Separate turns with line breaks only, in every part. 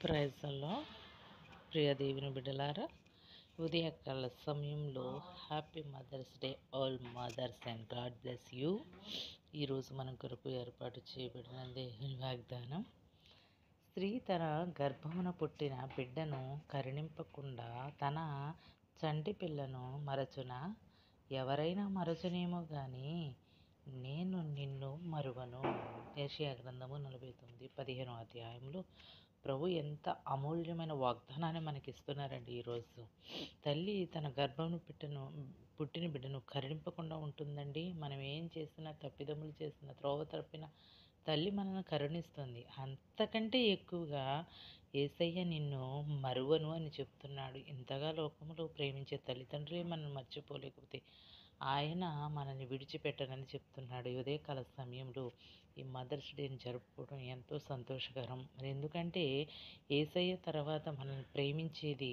ప్రైజ్లో ప్రియ దేవుని బిడ్డలారా, ఉదయకాల సమయంలో happy Mother's Day all mothers and God bless you. ఈరోజు మన కొరకు ఏర్పాటు చేయబడిన దేవుని వాగ్దానం: స్త్రీ తన గర్భమున పుట్టిన బిడ్డను కరుణింపకుండా తన చంటి పిల్లను మరచున. ఎవరైనా మరచునేమో కానీ నేను నిన్ను మరువను. యెషయా గ్రంథము 49:15 అధ్యాయంలో ప్రభు ఎంత అమూల్యమైన వాగ్దానాన్ని మనకిస్తున్నారండి. ఈరోజు తల్లి తన గర్భమును పుట్టిన బిడ్డను కరుణింపకుండా ఉంటుందండి. మనం ఏం చేసినా, తప్పిదములు చేసినా, త్రోవ తప్పిన తల్లి మనల్ని కరుణిస్తుంది. అంతకంటే ఎక్కువగా యేసయ్య నిన్ను మరువను అని చెప్తున్నాడు. ఇంతగా లోకంలో ప్రేమించే తల్లిదండ్రులే మనల్ని మర్చిపోలేకపోతే ఆయన మనల్ని విడిచిపెట్టనని చెప్తున్నాడు. ఉదయకాల సమయంలో ఈ మదర్స్ డేని జరుపుకోవడం ఎంతో సంతోషకరం. మరి ఎందుకంటే యేసయ్య తర్వాత మనల్ని ప్రేమించేది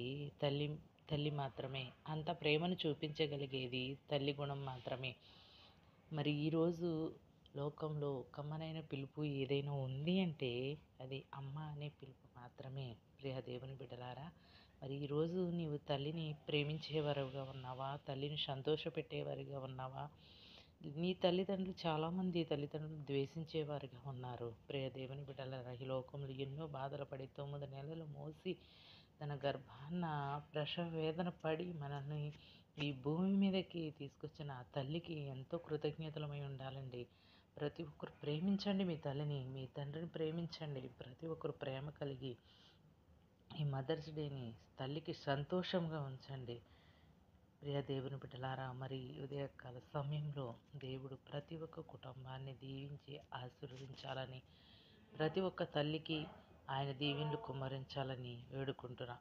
తల్లి మాత్రమే. అంత ప్రేమను చూపించగలిగేది తల్లి గుణం మాత్రమే. మరి ఈరోజు లోకంలో కమ్మనైన పిలుపు ఏదైనా ఉంది అంటే అది అమ్మ అనే పిలుపు మాత్రమే. ప్రియ దేవుని బిడ్డలారా, మరి ఈరోజు నీవు తల్లిని ప్రేమించేవారుగా ఉన్నావా? తల్లిని సంతోషపెట్టేవారిగా ఉన్నావా? నీ తల్లిదండ్రులు చాలామంది తల్లిదండ్రులు ద్వేషించేవారుగా ఉన్నారు. ప్రియ దేవుని బిడ్డలారా, ఈ లోకంలో ఎన్నో బాధలు పడి 9 నెలలు మోసి తన గర్భాన ప్రసవ వేదన పడి మనల్ని ఈ భూమి మీదకి తీసుకొచ్చిన ఆ తల్లికి ఎంతో కృతజ్ఞతలమై ఉండాలండి. ప్రతి ఒక్కరు ప్రేమించండి మీ తల్లిని, మీ తండ్రిని ప్రేమించండి. ప్రతి ఒక్కరు ప్రేమ కలిగి ఈ మదర్స్ డేని తల్లికి సంతోషంగా ఉంచండి. ప్రియ దేవుని బిడ్డలారా, మరి ఉదయకాల సమయంలో దేవుడు ప్రతి ఒక్క కుటుంబాన్ని దీవించి ఆశీర్వదించాలని, ప్రతి ఒక్క తల్లికి ఆయన దీవెనలు కుమ్మరించాలని వేడుకుంటున్నా.